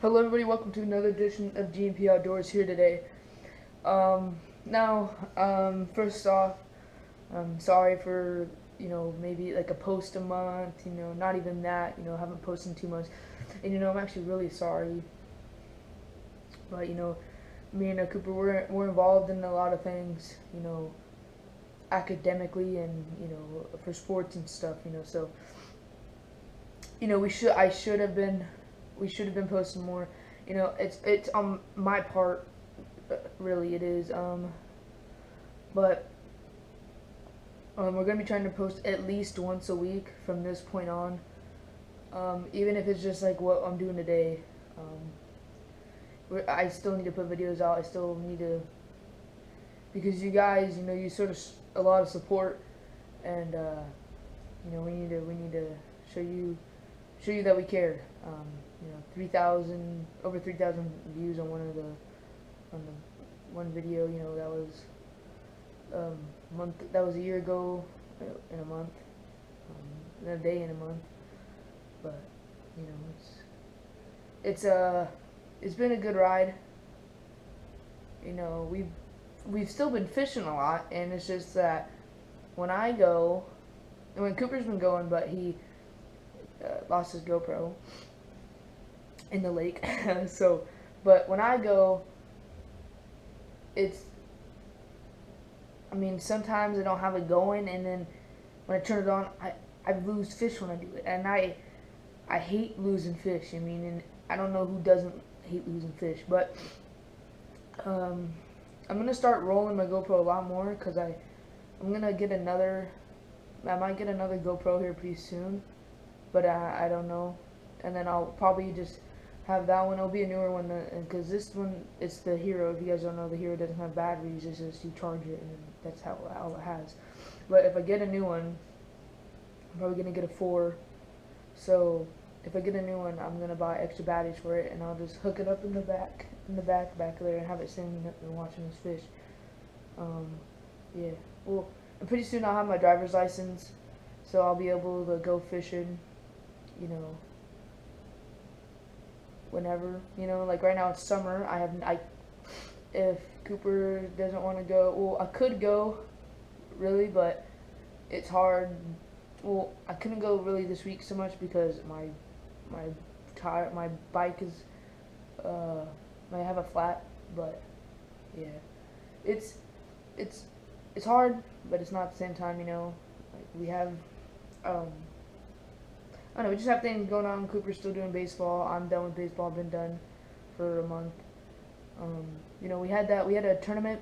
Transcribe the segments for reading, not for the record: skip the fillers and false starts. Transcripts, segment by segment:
Hello everybody, welcome to another edition of GMP Outdoors here today. First off, I'm sorry for, maybe like a post a month, not even that, haven't posted in 2 months. And, I'm actually really sorry. But, me and Cooper, we're involved in a lot of things, academically and, for sports and stuff, so, we should have been posting more. It's on my part, really it is. But we're gonna be trying to post at least once a week from this point on. Even if it's just like what I'm doing today. I still need to put videos out. I still need to, because you guys, you sort of a lot of support, and we need to show you that we care. 3,000 over 3,000 views on the one video. That was month. That was a year ago in a month, in a day in a month. But it's been a good ride. We've still been fishing a lot, and it's just that when I go, and when Cooper's been going, but he lost his GoPro in the lake. But when I go, sometimes I don't have it going, and then when I turn it on, I lose fish when I do it, and I hate losing fish. And I don't know who doesn't hate losing fish, but I'm gonna start rolling my GoPro a lot more, because I might get another GoPro here pretty soon, but I don't know. And then I'll probably just have that one. It'll be a newer one, because this one, it's the Hero. If you guys don't know, the Hero doesn't have batteries. It's just you charge it, and that's all it has. But if I get a new one, I'm probably gonna get a 4. So if I get a new one, I'm gonna buy extra batteries for it, and I'll just hook it up in the back there, and have it sitting and watching this fish. Yeah. Well, and pretty soon I'll have my driver's license, so I'll be able to go fishing, whenever. Like right now it's summer. If Cooper doesn't want to go, well, I could go, really, but it's hard. Well, I couldn't go really this week so much because my bike is might have a flat. But yeah, it's hard, but it's not at the same time. Like we have I don't know, we just have things going on. Cooper's still doing baseball. I'm done with baseball. I've been done for a month. We had a tournament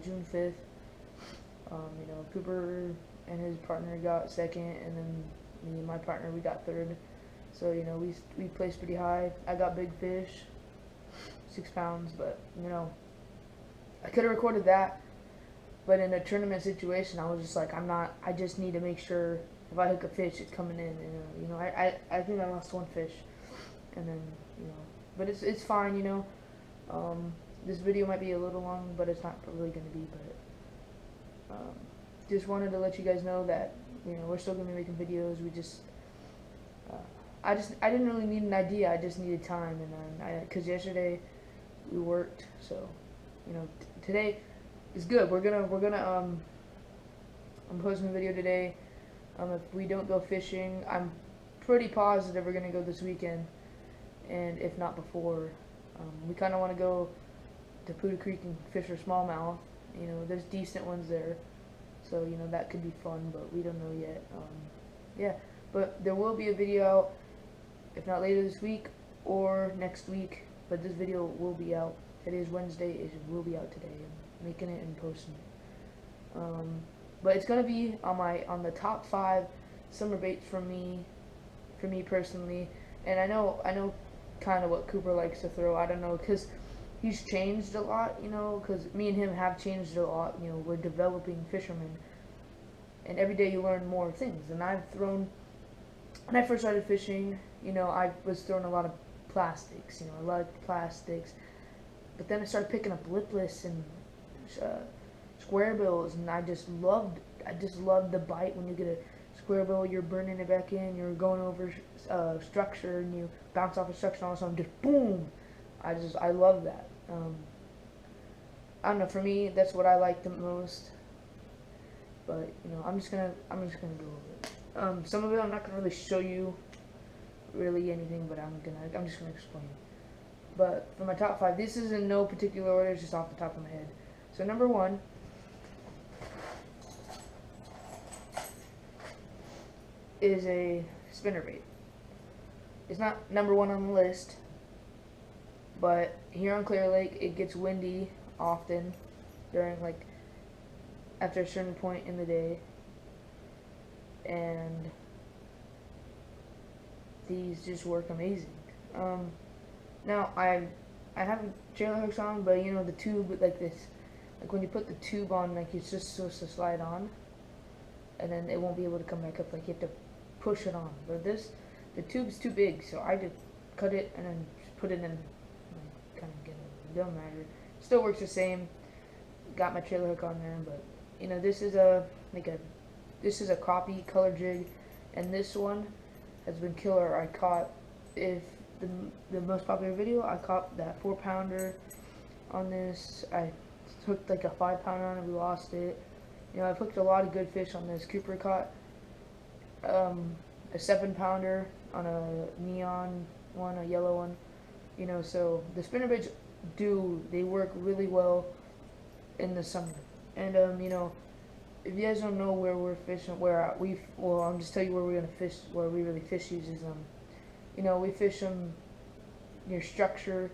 June 5th. Cooper and his partner got second, and then me and my partner, we got third. So we placed pretty high. I got big fish, 6 pounds, but I could have recorded that, but in a tournament situation, I was just like, I just need to make sure if I hook a fish, it's coming in. And I think I lost 1 fish, and then but it's fine. This video might be a little long, but it's not really going to be. But just wanted to let you guys know that we're still going to be making videos. We just I didn't really need an idea. I just needed time, and then because yesterday we worked, so today is good. I'm posting a video today. If we don't go fishing, I'm pretty positive we're gonna go this weekend, and if not before, we kind of want to go to Poudre Creek and fish for smallmouth. There's decent ones there, so that could be fun, but we don't know yet. Yeah, but there will be a video out, if not later this week or next week. But this video will be out. It is Wednesday. It will be out today. I'm making it and posting it. But it's gonna be on the top 5 summer baits for me personally. And I know kind of what Cooper likes to throw. I don't know, because he's changed a lot. Because me and him have changed a lot. We're developing fishermen, and every day you learn more things. And when I first started fishing, I was throwing a lot of plastics. I liked plastics, but then I started picking up lipless and square bills, and I just loved the bite when you get a square bill, you're burning it back in, you're going over structure, and you bounce off a structure, and all of a sudden, just boom. I love that. I don't know. For me, that's what I like the most. But I'm just gonna go over it. Some of it I'm not gonna really show you really anything, but I'm just gonna explain. But for my top 5, this is in no particular order, it's just off the top of my head. So number 1 is a spinnerbait. It's not number 1 on the list, but here on Clear Lake it gets windy often during after a certain point in the day, and these just work amazing. Now I have trailer hooks on, but the tube like this, when you put the tube on, it's just supposed to slide on, and then it won't be able to come back up. You have to push it on. But the tube's too big, so I just cut it and then just put it in. Kind of get it. Don't matter. Still works the same. Got my trailer hook on there, but this is a crappie color jig, and this one has been killer. I caught the most popular video. I caught that 4-pounder on this. I hooked a 5-pounder on it. We lost it. I've hooked a lot of good fish on this. Cooper caught a 7-pounder on a neon one, a yellow one. So the spinnerbaits they work really well in the summer. And if you guys don't know where we're fishing, I'm just tell you where we're gonna fish. Where we really fish these is we fish them near structure,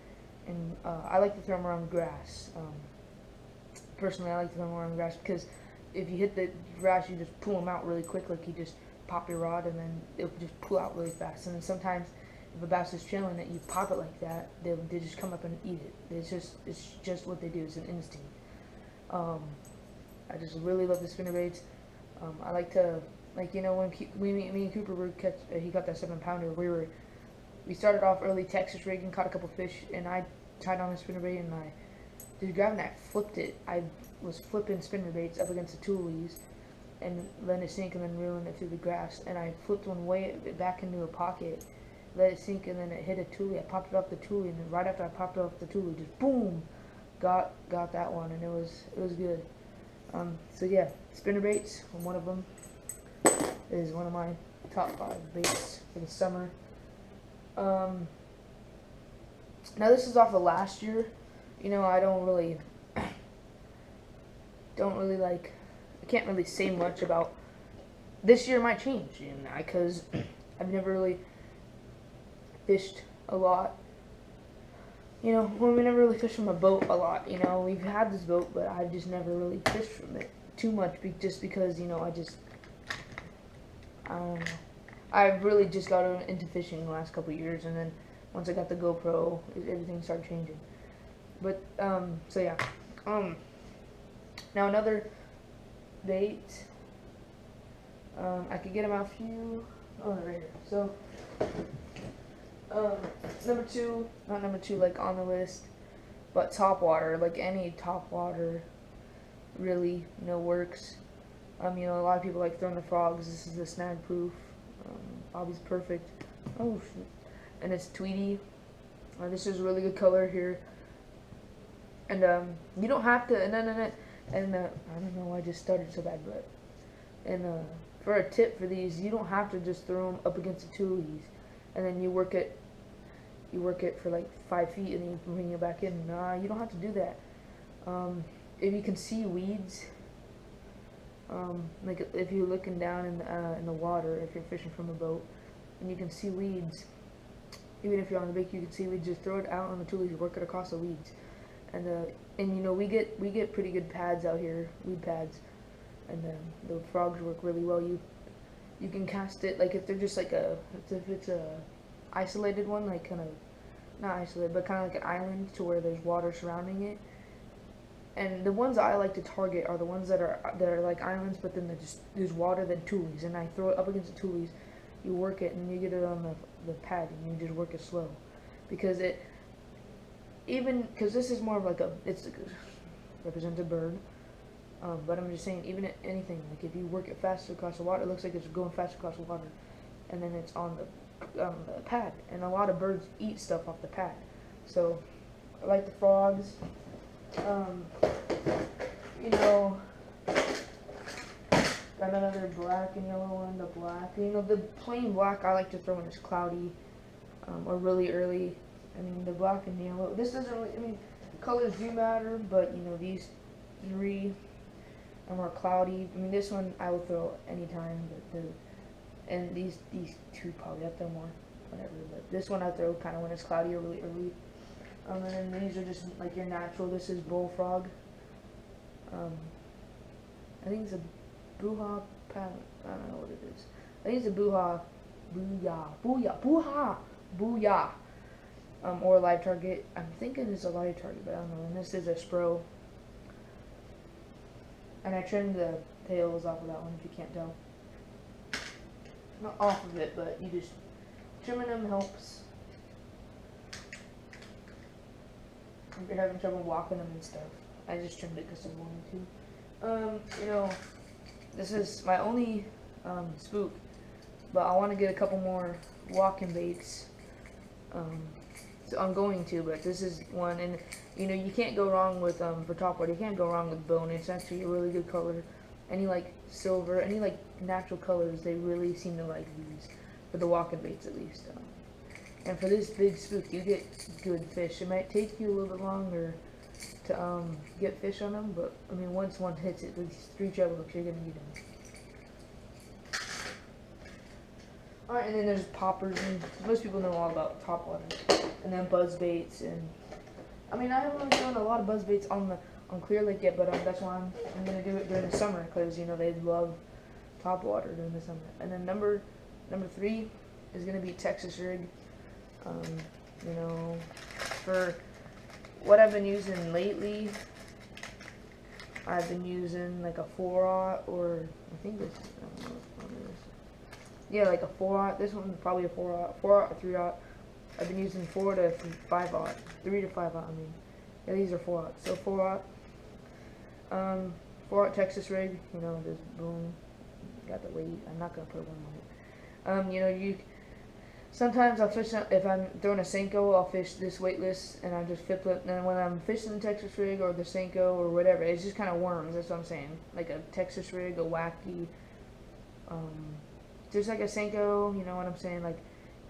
and I like to throw them around grass. Personally, I like to throw them around grass because if you hit the grass, you just pull them out really quick. You just pop your rod, and then it'll just pull out really fast. And then sometimes, if a bass is chilling, you pop it like that, they just come up and eat it. It's just what they do. It's an instinct. I just really love the spinnerbaits. I like to when me and Cooper were he got that 7-pounder. We started off early Texas rigging, caught a couple fish, and I tied on a spinnerbait, and I just grabbed it and I flipped it. I was flipping spinnerbaits up against the toolies and letting it sink and then reeling it through the grass. And I flipped one way back into a pocket, let it sink, and then it hit a toolie. I popped it off the toolie, and then right after I popped it off the toolie, just boom, got that one, and it was good. So yeah, spinnerbaits, one of them is one of my top 5 baits for the summer. Now this is off of last year. I don't really I can't really say much about this year. Might change, because I've never really fished a lot. We never really fished from a boat a lot. We've had this boat, but I've just never really fished from it too much, just because I don't know. I've really just got into fishing the last couple of years, and then once I got the GoPro, everything started changing. But so yeah. Now another bait. I could get them out for you. Oh, right here. So number 2, not number 2 on the list, but top water. Any top water really works. A lot of people like throwing the frogs. This is the snag proof. Bobby's perfect. Oh shoot. And it's Tweety. This is a really good color here. And you don't have to, and I don't know why I just started so bad, but for a tip for these, you don't have to just throw them up against the toolies and then you work it for 5 feet and then you bring it back in. Nah, you don't have to do that. If you can see weeds, if you're looking down in the water, if you're fishing from a boat and you can see weeds, even if you're on the bank, you can see weeds. Just throw it out on the toolies, work it across the weeds, and we get pretty good pads out here, weed pads, and the frogs work really well. You can cast it if they're just if it's a isolated one, not isolated, but kind of like an island to where there's water surrounding it. And the ones I like to target are the ones that are like islands, but then there's water, then toolies, and I throw it up against the toolies. You work it, and you get it on the pad, and you just work it slow, because this is more of it represents a bird, But I'm just saying, even anything, like if you work it faster across the water, it looks like it's going faster across the water, and then it's on the pad. And a lot of birds eat stuff off the pad. So I like the frogs. You know, got another black and yellow one. The black, you know, the plain black I like to throw when it's cloudy, or really early. I mean, the black and yellow. This doesn't really. I mean, colors do matter, but you know, these three are more cloudy. I mean, this one I will throw anytime, but and these two probably up there more, whatever. But this one I throw kind of when it's cloudy or really early. And then these are just like your natural. This is bullfrog. I think it's a Buha Pat. I don't know what it is. I think it's a Buha, Booyah. Or a live target. I'm thinking it's a live target, but I don't know. And this is a Spro. And I trimmed the tails off of that one, if you can't tell. Not off of it, but you just trimming them helps. If you're having trouble walking them and stuff. I just trimmed it because I wanted to. You know, this is my only spook, but I want to get a couple more walking baits. So I'm going to, but this is one, and you know, you can't go wrong with for topwater. You can't go wrong with bone. It's actually a really good color. Any like silver, any like natural colors, they really seem to like these for the walking baits at least. And for this big spook, you get good fish. It might take you a little bit longer to get fish on them, but I mean, once one hits it, with these 3 treble hooks, you're gonna eat them. Alright, and then there's poppers, and most people know all about topwater, and then buzz baits, and I mean, I haven't really done a lot of buzz baits on Clear Lake yet, but that's why I'm gonna do it during the summer, because you know they love topwater during the summer. And then number 3 is gonna be Texas rig. You know, for what I've been using lately, I've been using like a 4/0, or I think this, I don't know what it is. Yeah, like a 4/0. This one's probably a 4/0, 4/0 or 3/0. I've been using 4 to 5/0, 3 to 5/0. I mean, yeah, these are 4/0. So 4/0, 4/0 Texas rig. You know, this boom, got the weight. I'm not gonna put one on it. You know, sometimes I'll fish, if I'm throwing a Senko, I'll fish this weightless, and I'll just flip it. And then when I'm fishing the Texas rig or the Senko or whatever, it's just kind of worms. That's what I'm saying. Like a Texas rig, a wacky, just like a Senko, you know what I'm saying? Like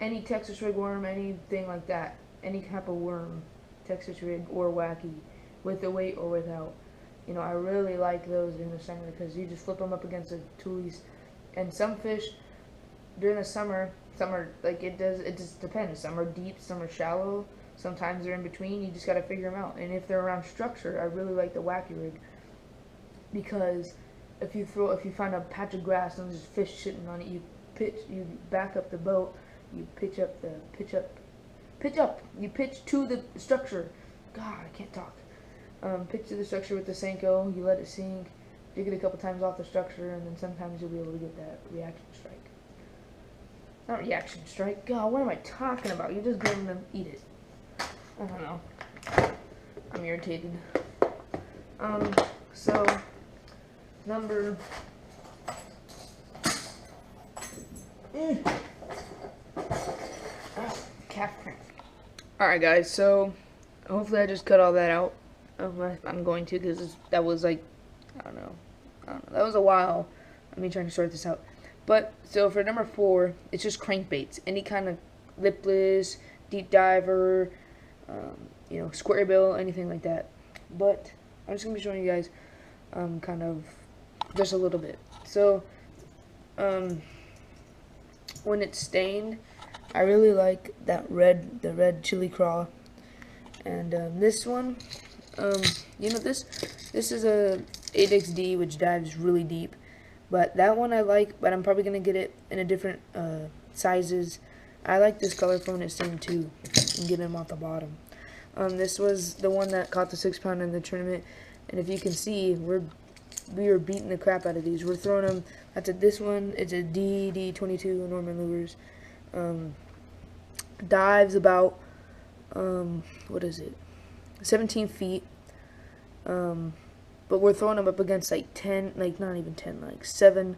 any Texas rig worm, anything like that, any type of worm, Texas rig or wacky, with the weight or without. You know, I really like those in the summer because you just flip them up against the toolies. And some fish during the summer, like it just depends. Some are deep, some are shallow, sometimes they're in between. You just got to figure them out. And if they're around structure, I really like the wacky rig, because if you find a patch of grass and there's fish sitting on it, you back up the boat, you pitch to the structure. God, I can't talk. Pitch to the structure with the Senko, you let it sink, dig it a couple times off the structure, and then sometimes you'll be able to get that reaction strike. Not reaction strike. God, what am I talking about? You're just letting them eat it. I don't know. I'm irritated. So number calf cramp. Alright guys, so hopefully I just cut all that out. I'm going to, because that was like, I don't know, that was a while of me trying to sort this out. But so for number 4, it's just crankbaits, any kind of lipless, deep diver, you know, square bill, anything like that. But I'm just gonna be showing you guys kind of just a little bit. So when it's stained, I really like the red chili craw. And this one, you know, this is a 8XD, which dives really deep. But that one I like, but I'm probably going to get it in a different sizes. I like this color from when it's stained too, and get them off the bottom. This was the one that caught the 6-pounder in the tournament. And if you can see, we were beating the crap out of these. We're throwing them. This one, it's a D22 Norman Lures. Dives about, what is it, 17 feet. but we're throwing them up against like 10, like not even 10, like 7,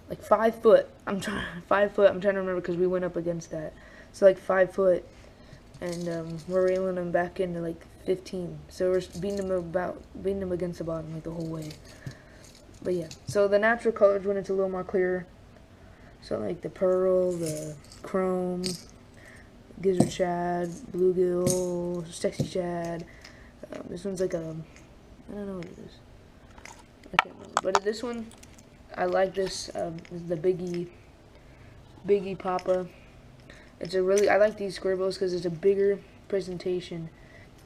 like 5 foot. 5 foot. I'm trying to remember because we went up against that. So like 5 foot, and we're reeling them back into like 15. So we're beating them against the bottom like the whole way. But yeah, so the natural colors when it's a little more clear. So like the pearl, the chrome, gizzard shad, bluegill, sexy shad. This one's like a, I don't know what it is. I can't remember. But this one, I like this. This is the Biggie Papa. It's a really, I like these Squirrels because it's a bigger presentation,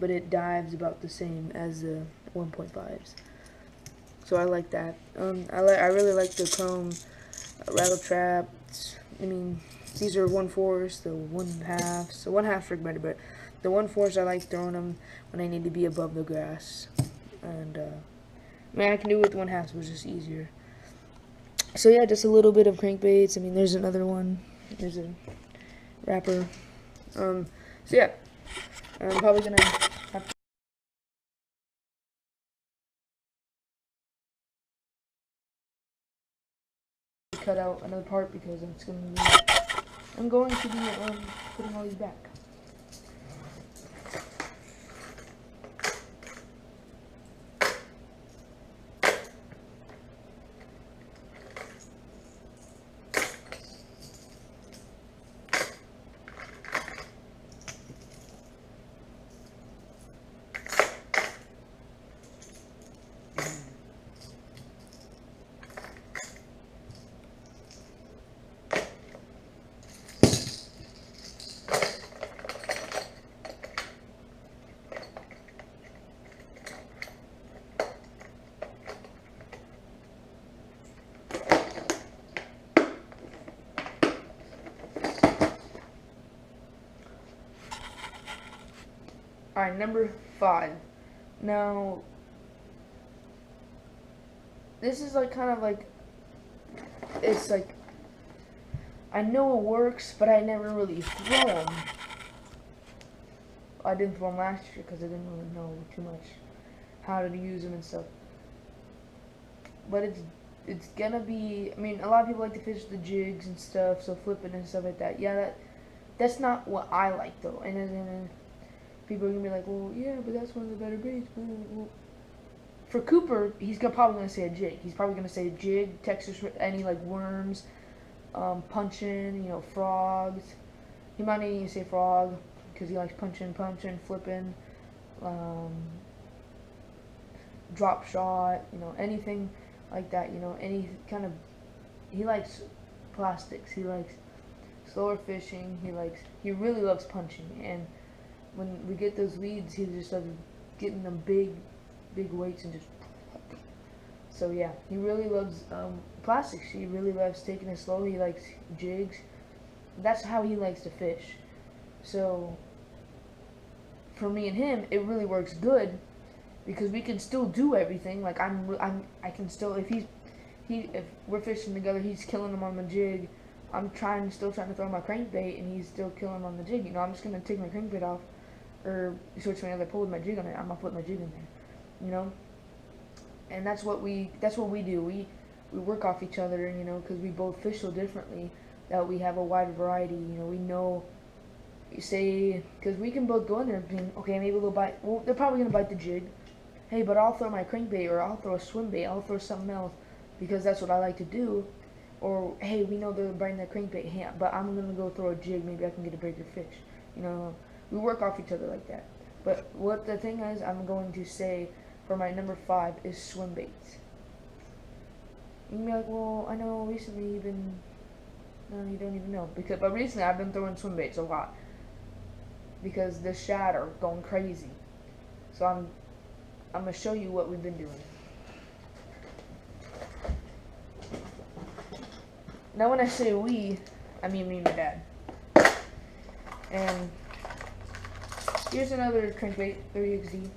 but it dives about the same as the 1.5s. So I like that. I really like the chrome rattle traps. I mean, these are 1/4s, the 1/2s. The 1/2s are better, but the 1/4s I like throwing them when I need to be above the grass. And I mean, I can do it with 1/2s, which is easier. So yeah, just a little bit of crankbaits. I mean, there's another one. There's a wrapper. So yeah, I'm probably gonna have to cut out another part because I'm going to be putting all these back. Alright, number 5. Now, this is like kind of like, it's like, I know it works, but I never really throw them. I didn't throw them last year because I didn't really know too much how to use them and stuff. But it's gonna be, I mean, a lot of people like to fish the jigs and stuff, so flipping and stuff like that. Yeah, that's not what I like though. And then people are gonna be like, well, yeah, but that's one of the better baits. Well, for Cooper, he's probably gonna say a jig. He's probably gonna say jig, Texas, any like worms, punching, you know, frogs. He might not even say frog because he likes punching, flipping, drop shot, you know, anything like that. You know, any kind of. He likes plastics. He likes slower fishing. He really loves punching. And when we get those leads, he just started getting them big weights and just. So yeah, he really loves plastics. He really loves taking it slow. He likes jigs. That's how he likes to fish. So for me and him, it really works good because we can still do everything. Like I can still if we're fishing together, he's killing them on the jig. I'm still trying to throw my crankbait, and he's still killing on the jig. You know, I'm just gonna take my crankbait off, or switch to another pole with my jig on it. I'm gonna put my jig in there. You know, and that's what we do. We work off each other. You know, because we both fish so differently that we have a wide variety. You know, we know. Say, because we can both go in there and think, okay, maybe they'll bite. Well, they're probably gonna bite the jig. Hey, but I'll throw my crankbait, or I'll throw a swim bait. I'll throw something else because that's what I like to do. Or hey, we know they're biting that crankbait, hey, but I'm gonna go throw a jig. Maybe I can get a bigger fish. You know, we work off each other like that. But what the thing is, I'm going to say for my number 5 is swim baits. You can be like, well, I know recently you've been. No, you don't even know but recently I've been throwing swim baits a lot because the shad are going crazy. So I'm gonna show you what we've been doing. Now when I say we, I mean me and my dad. And here's another crankbait, 30XD.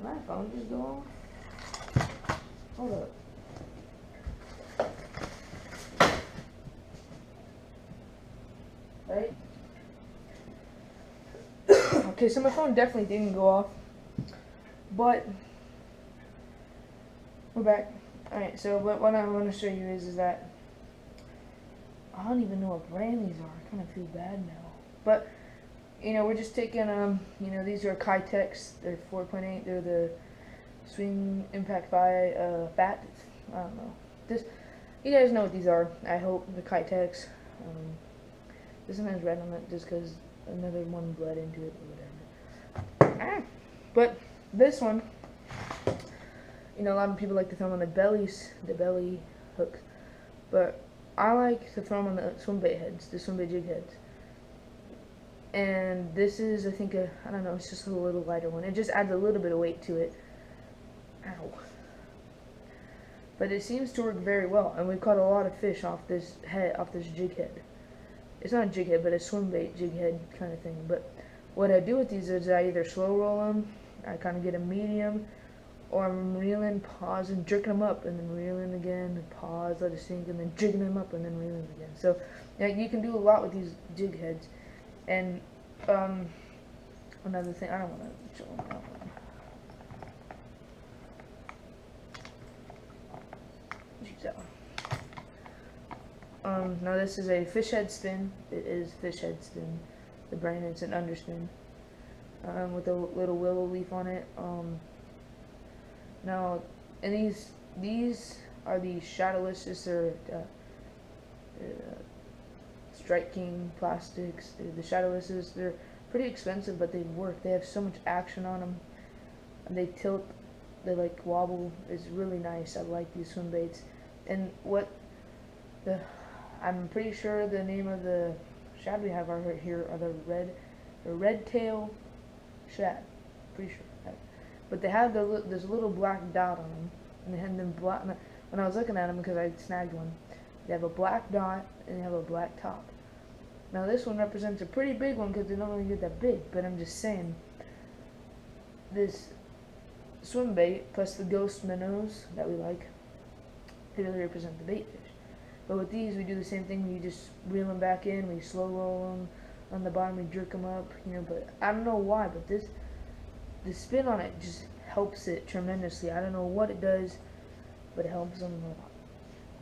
My phone just go off? Hold up. Right? Okay, so my phone definitely didn't go off, but we're back. Alright, so what I want to show you is that I don't even know what brand these are. I kind of feel bad now. But, you know, we're just taking, you know, these are Kitex. They're 4.8. They're the Swing Impact 5 Fat. I don't know. You guys know what these are, I hope. The Kitex. This one has red on it just because another one bled into it or whatever. But this one, you know, a lot of people like to throw them on the belly hooks. But I like to throw them on the swim bait heads, the swim bait jig heads. And this is, I think, I don't know, it's just a little lighter one. It just adds a little bit of weight to it. Ow. But it seems to work very well, and we've caught a lot of fish off this jig head. It's not a jig head, but a swim bait jig head kind of thing. But what I do with these is I either slow roll them, I kind of get a medium, or I'm reeling, pause, and jerking them up, and then reeling again, and pause, let it sink, and then jigging them up, and then reeling again. So yeah, you can do a lot with these jig heads. And another thing, I don't want to show them that one. Now this is a fish head spin. It is fish head spin. The brand, it's an underspin. With a little willow leaf on it. Now, and these are the Shadowless, or Strike King plastics. The Shadowless, they're pretty expensive, but they work. They have so much action on them. And they tilt, they like wobble. It's really nice. I like these swim baits. And I'm pretty sure the name of the shad we have right here are the red tail shad. Pretty sure. But they have this little black dot on them, and they have them black. When I was looking at them, because I snagged one, they have a black dot and they have a black top. Now this one represents a pretty big one because they don't really get that big. But I'm just saying, this swim bait plus the ghost minnows that we like, they really represent the bait fish. But with these, we do the same thing. We just reel them back in. We slow roll them on the bottom. We jerk them up, you know. But I don't know why, but the spin on it just helps it tremendously. I don't know what it does, but it helps them a lot.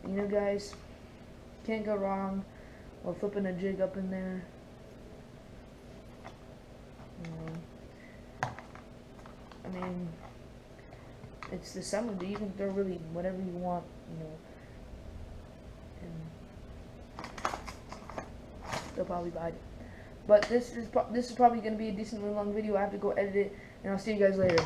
You know, guys, can't go wrong. We're flipping a jig up in there. I mean, it's the summer. You can throw really whatever you want, you know. And they'll probably bite it. But this is probably going to be a decently long video. I have to go edit it, and I'll see you guys later.